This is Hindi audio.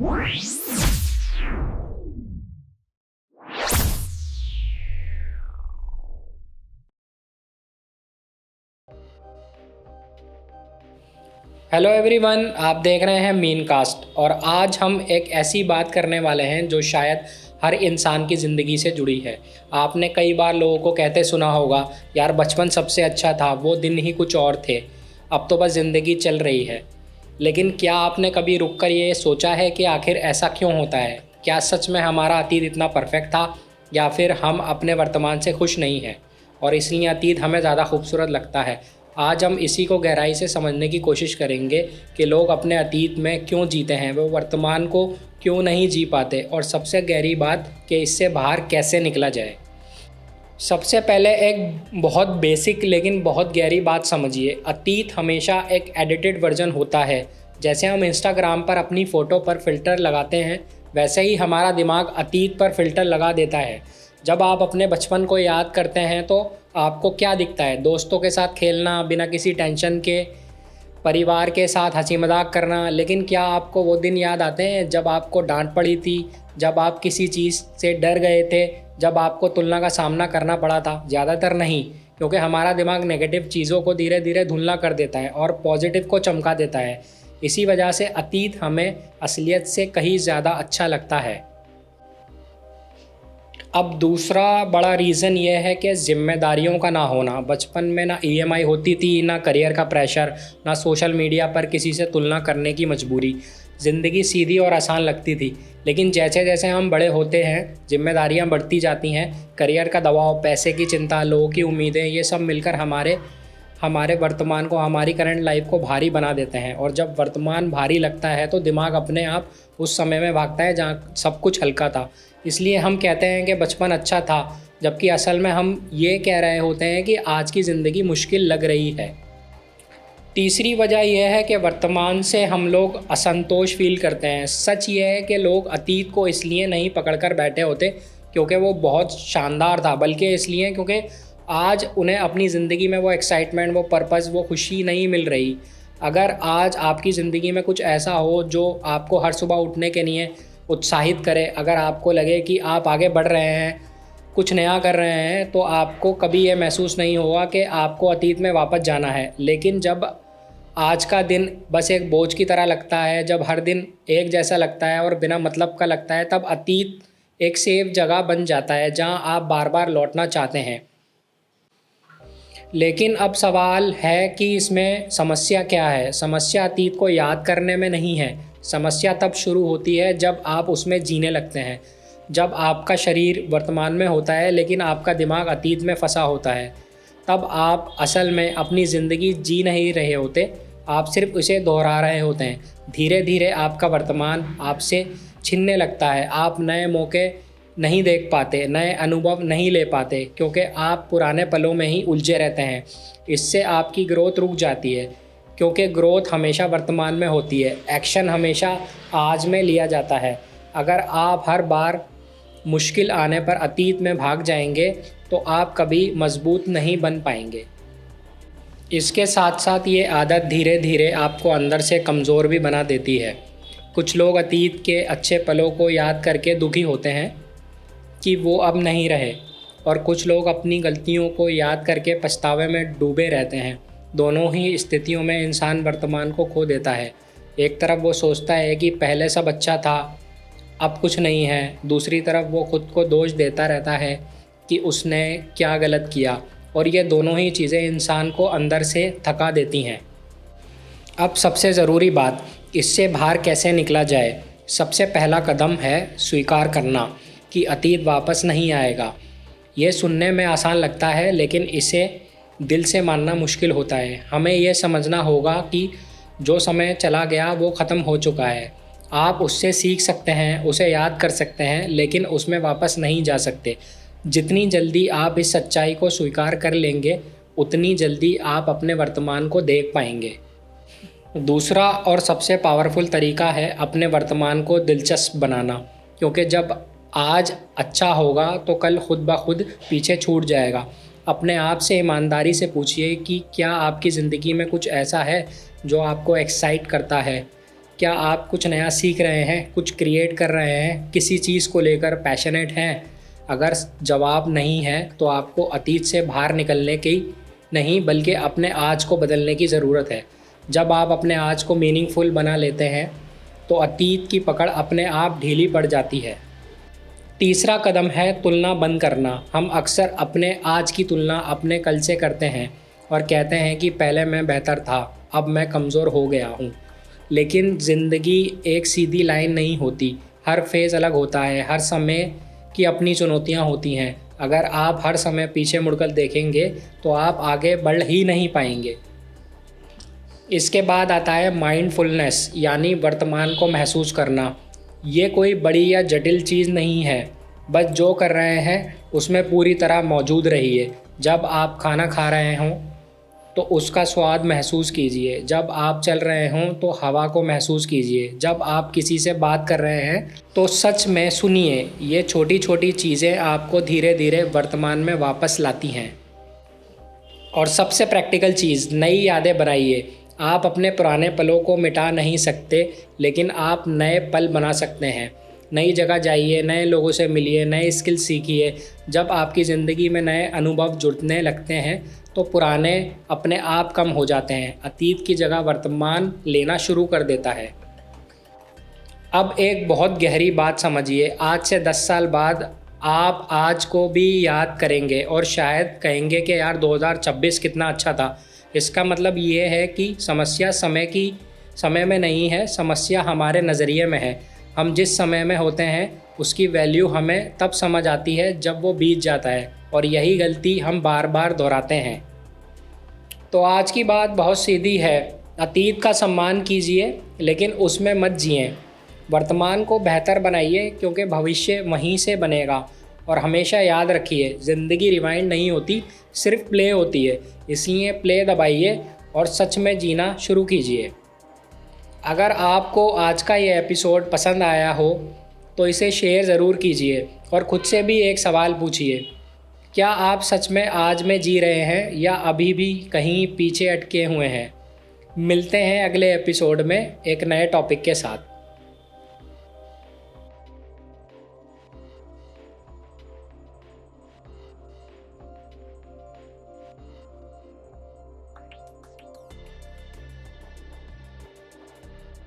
हेलो एवरीवन, आप देख रहे हैं मीन कास्ट। और आज हम एक ऐसी बात करने वाले हैं जो शायद हर इंसान की ज़िंदगी से जुड़ी है। आपने कई बार लोगों को कहते सुना होगा, यार बचपन सबसे अच्छा था, वो दिन ही कुछ और थे, अब तो बस ज़िंदगी चल रही है। लेकिन क्या आपने कभी रुक कर ये सोचा है कि आखिर ऐसा क्यों होता है? क्या सच में हमारा अतीत इतना परफेक्ट था, या फिर हम अपने वर्तमान से खुश नहीं हैं और इसलिए अतीत हमें ज़्यादा खूबसूरत लगता है? आज हम इसी को गहराई से समझने की कोशिश करेंगे कि लोग अपने अतीत में क्यों जीते हैं, वो वर्तमान को क्यों नहीं जी पाते, और सबसे गहरी बात कि इससे बाहर कैसे निकला जाए। सबसे पहले एक बहुत बेसिक लेकिन बहुत गहरी बात समझिए। अतीत हमेशा एक एडिटेड वर्जन होता है। जैसे हम इंस्टाग्राम पर अपनी फ़ोटो पर फ़िल्टर लगाते हैं, वैसे ही हमारा दिमाग अतीत पर फ़िल्टर लगा देता है। जब आप अपने बचपन को याद करते हैं तो आपको क्या दिखता है? दोस्तों के साथ खेलना बिना किसी टेंशन के, परिवार के साथ हंसी मजाक करना। लेकिन क्या आपको वो दिन याद आते हैं जब आपको डांट पड़ी थी, जब आप किसी चीज़ से डर गए थे, जब आपको तुलना का सामना करना पड़ा था? ज़्यादातर नहीं, क्योंकि हमारा दिमाग नेगेटिव चीज़ों को धीरे धीरे धुंधला कर देता है और पॉजिटिव को चमका देता है। इसी वजह से अतीत हमें असलियत से कहीं ज़्यादा अच्छा लगता है। अब दूसरा बड़ा रीज़न ये है कि ज़िम्मेदारियों का ना होना। बचपन में ना ईएमआई होती थी, ना करियर का प्रेशर, ना सोशल मीडिया पर किसी से तुलना करने की मजबूरी। ज़िंदगी सीधी और आसान लगती थी। लेकिन जैसे जैसे हम बड़े होते हैं, जिम्मेदारियां बढ़ती जाती हैं। करियर का दबाव, पैसे की चिंता, लोगों की उम्मीदें, ये सब मिलकर हमारे हमारे वर्तमान को, हमारी करंट लाइफ को भारी बना देते हैं। और जब वर्तमान भारी लगता है तो दिमाग अपने आप उस समय में भागता है जहाँ सब कुछ हल्का था। इसलिए हम कहते हैं कि बचपन अच्छा था, जबकि असल में हम ये कह रहे होते हैं कि आज की ज़िंदगी मुश्किल लग रही है। तीसरी वजह यह है कि वर्तमान से हम लोग असंतोष फील करते हैं। सच ये है कि लोग अतीत को इसलिए नहीं पकड़ कर बैठे होते क्योंकि वो बहुत शानदार था, बल्कि इसलिए क्योंकि आज उन्हें अपनी ज़िंदगी में वो एक्साइटमेंट, वो पर्पस, वो खुशी नहीं मिल रही। अगर आज आपकी ज़िंदगी में कुछ ऐसा हो जो आपको हर सुबह उठने के लिए उत्साहित करे, अगर आपको लगे कि आप आगे बढ़ रहे हैं, कुछ नया कर रहे हैं, तो आपको कभी ये महसूस नहीं होगा कि आपको अतीत में वापस जाना है। लेकिन जब आज का दिन बस एक बोझ की तरह लगता है, जब हर दिन एक जैसा लगता है और बिना मतलब का लगता है, तब अतीत एक सेफ जगह बन जाता है जहां आप बार बार लौटना चाहते हैं। लेकिन अब सवाल है कि इसमें समस्या क्या है? समस्या अतीत को याद करने में नहीं है। समस्या तब शुरू होती है जब आप उसमें जीने लगते हैं। जब आपका शरीर वर्तमान में होता है लेकिन आपका दिमाग अतीत में फंसा होता है, तब आप असल में अपनी ज़िंदगी जी नहीं रहे होते, आप सिर्फ उसे दोहरा रहे होते हैं। धीरे धीरे आपका वर्तमान आपसे छिनने लगता है। आप नए मौके नहीं देख पाते, नए अनुभव नहीं ले पाते, क्योंकि आप पुराने पलों में ही उलझे रहते हैं। इससे आपकी ग्रोथ रुक जाती है, क्योंकि ग्रोथ हमेशा वर्तमान में होती है, एक्शन हमेशा आज में लिया जाता है। अगर आप हर बार मुश्किल आने पर अतीत में भाग जाएंगे तो आप कभी मजबूत नहीं बन पाएंगे। इसके साथ साथ ये आदत धीरे धीरे आपको अंदर से कमज़ोर भी बना देती है। कुछ लोग अतीत के अच्छे पलों को याद करके दुखी होते हैं कि वो अब नहीं रहे, और कुछ लोग अपनी गलतियों को याद करके पछतावे में डूबे रहते हैं। दोनों ही स्थितियों में इंसान वर्तमान को खो देता है। एक तरफ वो सोचता है कि पहले सब अच्छा था, अब कुछ नहीं है। दूसरी तरफ वो खुद को दोष देता रहता है कि उसने क्या गलत किया, और ये दोनों ही चीज़ें इंसान को अंदर से थका देती हैं। अब सबसे ज़रूरी बात, इससे बाहर कैसे निकला जाए? सबसे पहला कदम है स्वीकार करना कि अतीत वापस नहीं आएगा। ये सुनने में आसान लगता है, लेकिन इसे दिल से मानना मुश्किल होता है। हमें यह समझना होगा कि जो समय चला गया वो ख़त्म हो चुका है। आप उससे सीख सकते हैं, उसे याद कर सकते हैं, लेकिन उसमें वापस नहीं जा सकते। जितनी जल्दी आप इस सच्चाई को स्वीकार कर लेंगे, उतनी जल्दी आप अपने वर्तमान को देख पाएंगे। दूसरा और सबसे पावरफुल तरीका है अपने वर्तमान को दिलचस्प बनाना, क्योंकि जब आज अच्छा होगा तो कल खुद ब खुद पीछे छूट जाएगा। अपने आप से ईमानदारी से पूछिए कि क्या आपकी ज़िंदगी में कुछ ऐसा है जो आपको एक्साइट करता है? क्या आप कुछ नया सीख रहे हैं, कुछ क्रिएट कर रहे हैं, किसी चीज़ को लेकर पैशनेट हैं? अगर जवाब नहीं है तो आपको अतीत से बाहर निकलने की नहीं बल्कि अपने आज को बदलने की ज़रूरत है। जब आप अपने आज को मीनिंगफुल बना लेते हैं तो अतीत की पकड़ अपने आप ढीली पड़ जाती है। तीसरा कदम है तुलना बंद करना। हम अक्सर अपने आज की तुलना अपने कल से करते हैं और कहते हैं कि पहले मैं बेहतर था, अब मैं कमज़ोर हो गया हूँ। लेकिन ज़िंदगी एक सीधी लाइन नहीं होती, हर फेज़ अलग होता है, हर समय की अपनी चुनौतियाँ होती हैं। अगर आप हर समय पीछे मुड़कर देखेंगे तो आप आगे बढ़ ही नहीं पाएंगे। इसके बाद आता है माइंडफुलनेस, यानी वर्तमान को महसूस करना। ये कोई बड़ी या जटिल चीज़ नहीं है, बस जो कर रहे हैं उसमें पूरी तरह मौजूद रहिए। जब आप खाना खा रहे हों तो उसका स्वाद महसूस कीजिए, जब आप चल रहे हों तो हवा को महसूस कीजिए, जब आप किसी से बात कर रहे हैं तो सच में सुनिए। ये छोटी छोटी चीज़ें आपको धीरे धीरे वर्तमान में वापस लाती हैं। और सबसे प्रैक्टिकल चीज़, नई यादें बनाइए। आप अपने पुराने पलों को मिटा नहीं सकते, लेकिन आप नए पल बना सकते हैं। नई जगह जाइए, नए लोगों से मिलिए, नए स्किल सीखिए। जब आपकी ज़िंदगी में नए अनुभव जुड़ने लगते हैं तो पुराने अपने आप कम हो जाते हैं। अतीत की जगह वर्तमान लेना शुरू कर देता है। अब एक बहुत गहरी बात समझिए, आज से 10 साल बाद आप आज को भी याद करेंगे और शायद कहेंगे कि यार 2026 कितना अच्छा था। इसका मतलब ये है कि समस्या समय में नहीं है, समस्या हमारे नज़रिए में है। हम जिस समय में होते हैं उसकी वैल्यू हमें तब समझ आती है जब वो बीत जाता है, और यही गलती हम बार बार दोहराते हैं। तो आज की बात बहुत सीधी है, अतीत का सम्मान कीजिए लेकिन उसमें मत जिएं। वर्तमान को बेहतर बनाइए क्योंकि भविष्य वहीं से बनेगा। और हमेशा याद रखिए, ज़िंदगी रिवाइंड नहीं होती, सिर्फ प्ले होती है। इसलिए प्ले दबाइए और सच में जीना शुरू कीजिए। अगर आपको आज का ये एपिसोड पसंद आया हो तो इसे शेयर ज़रूर कीजिए और ख़ुद से भी एक सवाल पूछिए, क्या आप सच में आज में जी रहे हैं या अभी भी कहीं पीछे अटके हुए हैं? मिलते हैं अगले एपिसोड में एक नए टॉपिक के साथ।